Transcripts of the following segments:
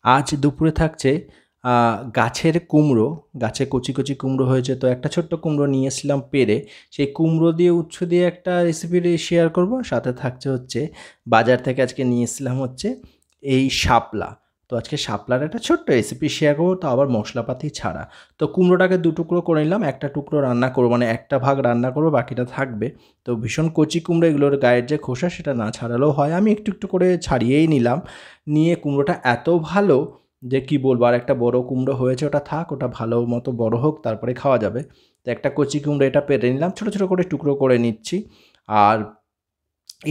আজ দুপুরে থাকছে গাছের কুমড়ো, গাছে কচি, কচি কুমড়ো হয়েছে তো একটা ছোট্ট কুমড়ো নিয়ে এসেছিলাম পেড়ে। সেই কুমড়ো দিয়ে উচ্ছে দিয়ে একটা রেসিপি শেয়ার করব। সাথে থাকছে হচ্ছে বাজার থেকে আজকে নিয়ে এসেছিলাম হচ্ছে এই শাপলা। তো আজকে শাপলার একটা ছোট্ট রেসিপি শেয়ার করব, তো আবার মশলাপাতি ছাড়া। তো কুমড়োটাকে ২ টুকরো করে নিলাম, একটা টুকরো রান্না করব, মানে একটা ভাগ রান্না করব, বাকিটা থাকবে। তো ভীষণ কচি কুমড়ো, এগুলোর গায়ের যে খোসা সেটা না ছাড়ালেও হয়, আমি একটু, একটু করে ছাড়িয়েই নিলাম। নিয়ে কুমড়োটা এত ভালো যে কি বলবো, আর একটা বড় কুমড়ো হয়েছে, ওটা থাক, ওটা ভালো মতো বড় হোক তারপরে খাওয়া যাবে। তো একটা কচি কুমড়ো এটা পেড়ে নিলাম, ছোট ছোট করে টুকরো করে নিচ্ছি। আর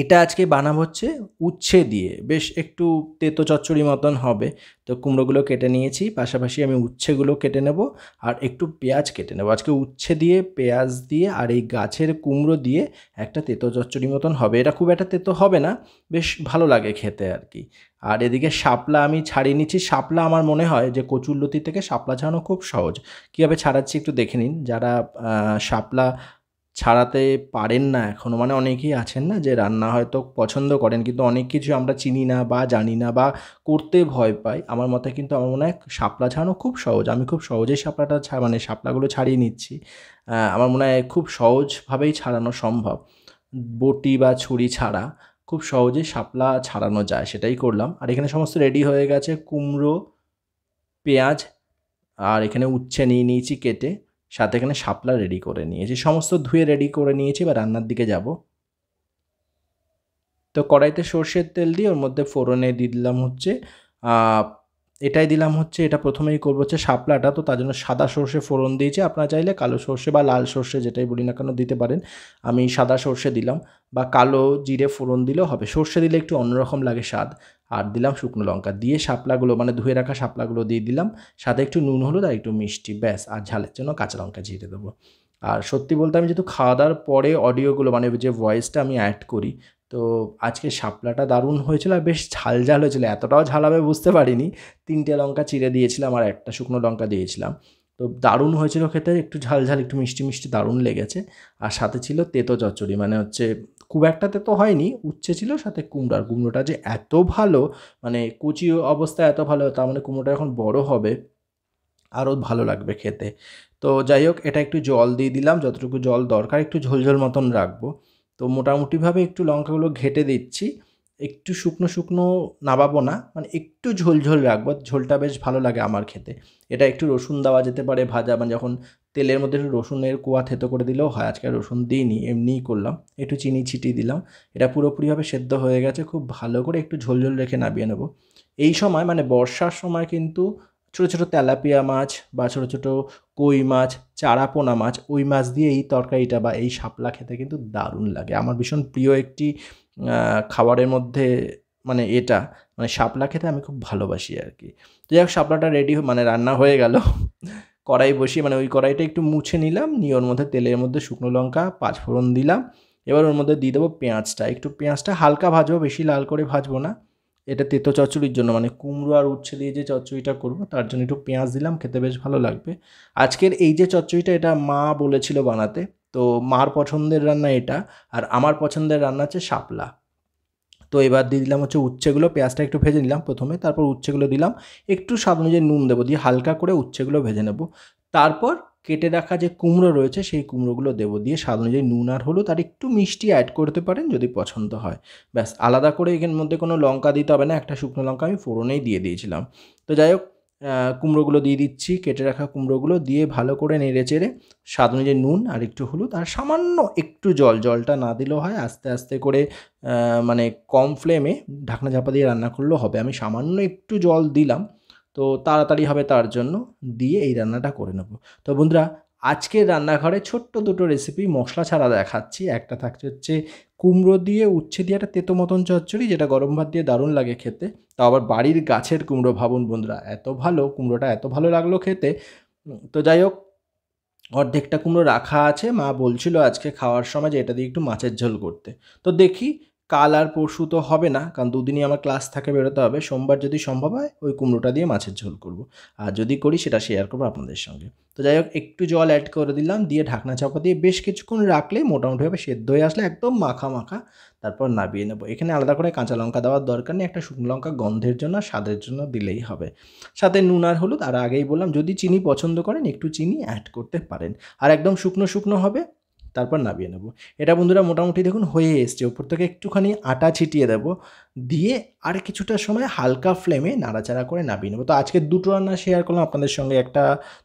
এটা আজকে বানাবো হচ্ছে উচ্ছে দিয়ে, বেশ একটু তেতো চচ্চড়ি মতন হবে। তো কুমড়োগুলো কেটে নিয়েছি, পাশাপাশি আমি উচ্ছেগুলো কেটে নেব আর একটু পেঁয়াজ কেটে নেব। আজকে উচ্ছে দিয়ে, পেঁয়াজ দিয়ে আর এই গাছের কুমড়ো দিয়ে একটা তেতো চচ্চড়ি মতন হবে। এটা খুব একটা তেতো হবে না, বেশ ভালো লাগে খেতে আর কি। আর এদিকে শাপলা আমি ছাড়িয়ে নিচ্ছি। শাপলা আমার মনে হয় যে কচুরলতি থেকে শাপলা ছাড়ানো খুব সহজ। কীভাবে ছাড়াচ্ছি একটু দেখে নিন। যারা শাপলা ছাড়াতে পারেন না এখনও, মানে অনেকেই আছেন না যে রান্না হয়তো পছন্দ করেন কিন্তু অনেক কিছু আমরা চিনি না বা জানি না বা করতে ভয় পাই। আমার মতে কিন্তু আমার মনে হয় শাপলা ছাড়ানো খুব সহজ। আমি খুব সহজেই শাপলাটা মানে শাপলাগুলো ছাড়িয়ে নিচ্ছি। আমার মনে হয় খুব সহজভাবেই ছাড়ানো সম্ভব। বটি বা ছুরি ছাড়া খুব সহজেই শাপলা ছাড়ানো যায়, সেটাই করলাম। আর এখানে সমস্ত রেডি হয়ে গেছে, কুমড়ো, পেঁয়াজ আর এখানে উচ্ছে নিয়ে নিয়েছি কেটে, সাথে এখানে শাপলা রেডি করে নিয়েছি, সমস্ত ধুয়ে রেডি করে নিয়েছি। এবার রান্নার দিকে যাব। তো কড়াইতে সর্ষের তেল দিয়ে ওর মধ্যে ফোড়নে দিয়ে দিলাম হচ্ছে এটাই দিলাম হচ্ছে, এটা প্রথমেই করবো হচ্ছে শাপলাটা, তো তার জন্য সাদা সর্ষে ফোড়ন দিয়েছি। আপনারা চাইলে কালো সর্ষে বা লাল সর্ষে যেটাই বলি না কেন দিতে পারেন। আমি সাদা সর্ষে দিলাম, বা কালো জিরে ফোড়ন দিলেও হবে, সর্ষে দিলে একটু অন্যরকম লাগে স্বাদ। আর দিলাম শুকনো লঙ্কা, দিয়ে শাপলাগুলো মানে ধুয়ে রাখা শাপলাগুলো দিয়ে দিলাম, সাথে একটু নুন হলুদ আর একটু মিষ্টি, ব্যাস। আর ঝালের জন্য কাঁচা লঙ্কা জিরে দেবো। আর সত্যি বলতে আমি যেহেতু খাওয়া দাওয়ার পরে অডিওগুলো মানে যে ভয়েসটা আমি অ্যাড করি, তো আজকে শাপলাটা দারুণ হয়েছিল আর বেশ ঝাল ঝাল হয়েছিল। এতটাও ঝাল হবে বুঝতে পারিনি। ৩টে লঙ্কা চিড়ে দিয়েছিলাম আর একটা শুকনো লঙ্কা দিয়েছিলাম। তো দারুণ হয়েছিল খেতে, একটু ঝাল ঝাল একটু মিষ্টি মিষ্টি দারুণ লেগেছে। আর সাথে ছিল তেঁতো চচ্চড়ি, মানে হচ্ছে খুব একটা তেঁতো হয়নি, উচ্ছে ছিল সাথে কুমড়ো। আর কুমড়োটা যে এত ভালো, মানে কুচি অবস্থায় এত ভালো, তার মানে কুমড়োটা এখন বড় হবে আরও ভালো লাগবে খেতে। তো যাই হোক, এটা একটু জল দিয়ে দিলাম, যতটুকু জল দরকার, একটু ঝোলঝোল মতন রাখবো। তো মোটামুটিভাবে একটু লঙ্কাগুলো ঘেঁটে দিচ্ছি। একটু শুকনো শুকনো নাবাবো না, মানে একটু ঝোলঝোল রাখবো, ঝোলটা বেশ ভালো লাগে আমার খেতে। এটা একটু রসুন দেওয়া যেতে পারে ভাজা, মানে যখন তেলের মধ্যে একটু রসুনের কোয়া থেতো করে দিলেও হয়। আজকে রসুন দিইনি, এমনিই করলাম। একটু চিনি ছিটিয়ে দিলাম। এটা পুরোপুরিভাবে সেদ্ধ হয়ে গেছে, খুব ভালো করে একটু ঝোলঝোল রেখে নামিয়ে নেব। এই সময় মানে বর্ষার সময় কিন্তু ছোটো ছোটো তেলাপিয়া মাছ বা ছোটো ছোটো কই মাছ, চারাপোনা মাছ, ওই মাছ দিয়ে এই তরকারিটা বা এই শাপলা খেতে কিন্তু দারুণ লাগে। আমার ভীষণ প্রিয় একটি খাবারের মধ্যে মানে এটা, মানে শাপলা খেতে আমি খুব ভালোবাসি আর কি। তো যাই হোক, শাপলাটা রেডি মানে রান্না হয়ে গেল। কড়াই বসিয়ে মানে ওই কড়াইটা একটু মুছে নিলাম, নিয়ে ওর মধ্যে তেলের মধ্যে শুকনো লঙ্কা, পাঁচফোড়ন দিলাম। এবার ওর মধ্যে দিয়ে দেবো পেঁয়াজটা, একটু পেঁয়াজটা হালকা ভাজবো, বেশি লাল করে ভাজবো না। এটা তেতো চচ্চড়ির জন্য, মানে কুমড়ো আর উচ্ছে দিয়ে যে চচ্চড়িটা করবো তার জন্য একটু পেঁয়াজ দিলাম, খেতে বেশ ভালো লাগবে। আজকের এই যে চচ্চড়িটা, এটা মা বলেছিল বানাতে, তো মার পছন্দের রান্না এটা। আর আমার পছন্দের রান্না হচ্ছে শাপলা। তো এবার দিয়ে দিলাম হচ্ছে উচ্ছেগুলো, পেঁয়াজটা একটু ভেজে নিলাম প্রথমে, তারপর উচ্ছেগুলো দিলাম। একটু স্বাদ অনুযায়ী নুন দেবো, দিয়ে হালকা করে উচ্ছেগুলো ভেজে নেব। তারপর কেটে রাখা যে কুমড়ো রয়েছে সেই কুমড়োগুলো দেবো, দিয়ে স্বাদ অনুযায়ী নুন আর হলুদ আর একটু মিষ্টি অ্যাড করতে পারেন যদি পছন্দ হয়। ব্যাস, আলাদা করে এখানের মধ্যে কোনো লঙ্কা দিতে হবে না, একটা শুকনো লঙ্কা আমি ফোড়নেই দিয়ে দিয়েছিলাম। তো যাই হোক, কুমড়োগুলো দিয়ে দিচ্ছি, কেটে রাখা কুমড়োগুলো দিয়ে ভালো করে নেড়ে চেড়ে স্বাদ অনুযায়ী নুন আর একটু হলুদ আর সামান্য একটু জল, জলটা না দিলেও হয়, আস্তে আস্তে করে মানে কম ফ্লেমে ঢাকনা চাপা দিয়ে রান্না করলেও হবে। আমি সামান্য একটু জল দিলাম, তো তাড়াতাড়ি হবে তার জন্য, দিয়ে এই রান্নাটা করে নেব। তো বন্ধুরা, আজকের রান্নাঘরে ছোট্ট দুটো রেসিপি মশলা ছাড়া দেখাচ্ছি। একটা থাকছে হচ্ছে কুমড়ো দিয়ে উচ্ছে দিয়ে একটা তেতো মতন চচ্চড়ি, যেটা গরম ভাত দিয়ে দারুণ লাগে খেতে। তাও আবার বাড়ির গাছের কুমড়ো, ভাবুন বন্ধুরা, এত ভালো কুমড়োটা, এত ভালো লাগলো খেতে। তো যাই হোক, অর্ধেকটা কুমড়ো রাখা আছে, মা বলছিল আজকে খাওয়ার সময় যে এটা দিয়ে একটু মাছের ঝোল করতে। তো দেখি কাল আর পরশু তো হবে না, কারণ দুদিনই আমার ক্লাস থাকে, বেরোতে হবে। সোমবার যদি সম্ভব হয় ওই কুমড়োটা দিয়ে মাছের ঝোল করব, আর যদি করি সেটা শেয়ার করবো আপনাদের সঙ্গে। তো যাই হোক, একটু জল অ্যাড করে দিলাম, দিয়ে ঢাকনা চাপা দিয়ে বেশ কিছুক্ষণ রাখলেই মোটামুটিভাবে সেদ্ধ হয়ে আসলে একদম মাখা মাখা, তারপর নামিয়ে নেবো। এখানে আলাদা করে কাঁচা লঙ্কা দেওয়ার দরকার নেই, একটা শুকনো লঙ্কা গন্ধের জন্য আর স্বাদের জন্য দিলেই হবে। সাথে নুন আর হলুদ, আর আগেই বললাম যদি চিনি পছন্দ করেন একটু চিনি অ্যাড করতে পারেন। আর একদম শুকনো শুকনো হবে, তারপর নামিয়ে নেব। এটা বন্ধুরা মোটামুটি দেখুন হয়ে এসছে, ওপর থেকে একটুখানি আটা ছিটিয়ে দেবো, দিয়ে আর কিছুটা সময় হালকা ফ্লেমে নাড়াচাড়া করে নামিয়ে নেবো। তো আজকে দুটো রান্না শেয়ার করলাম আপনাদের সঙ্গে,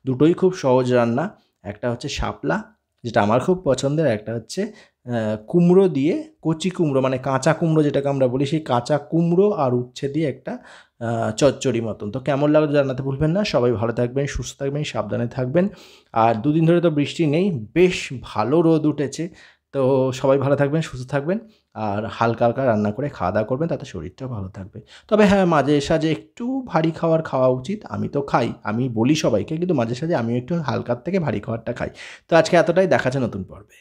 দুটোই খুব সহজ রান্না। একটা হচ্ছে শাপলা, যেটা আমার খুব পছন্দের, একটা হচ্ছে কুমড়ো দিয়ে, কচি কুমড়ো মানে কাঁচা কুমড়ো যেটাকে আমরা বলি, সেই কাঁচা কুমড়ো আর উচ্ছে দিয়ে একটা চচ্চড়ি মতন। তো কেমন লাগলো জানাতে ভুলবেন না। সবাই ভালো থাকবেন, সুস্থ থাকবেন, সাবধানে থাকবেন। আর দুদিন ধরে তো বৃষ্টি নেই, বেশ ভালো রোদ উঠেছে। তো সবাই ভালো থাকবেন, সুস্থ থাকবেন, আর হালকা হালকা রান্না করে খাওয়া দাওয়া করবেন, তাতে শরীরটাও ভালো থাকবে। তবে হ্যাঁ, মাঝে সাঝে একটু ভারী খাওয়া উচিত। আমি তো খাই, আমি বলি সবাইকে, কিন্তু মাঝে সাঝে আমিও একটু হালকার থেকে ভারী খাবারটা খাই। তো আজকে এতটাই, দেখা যাচ্ছে নতুন পর্বে।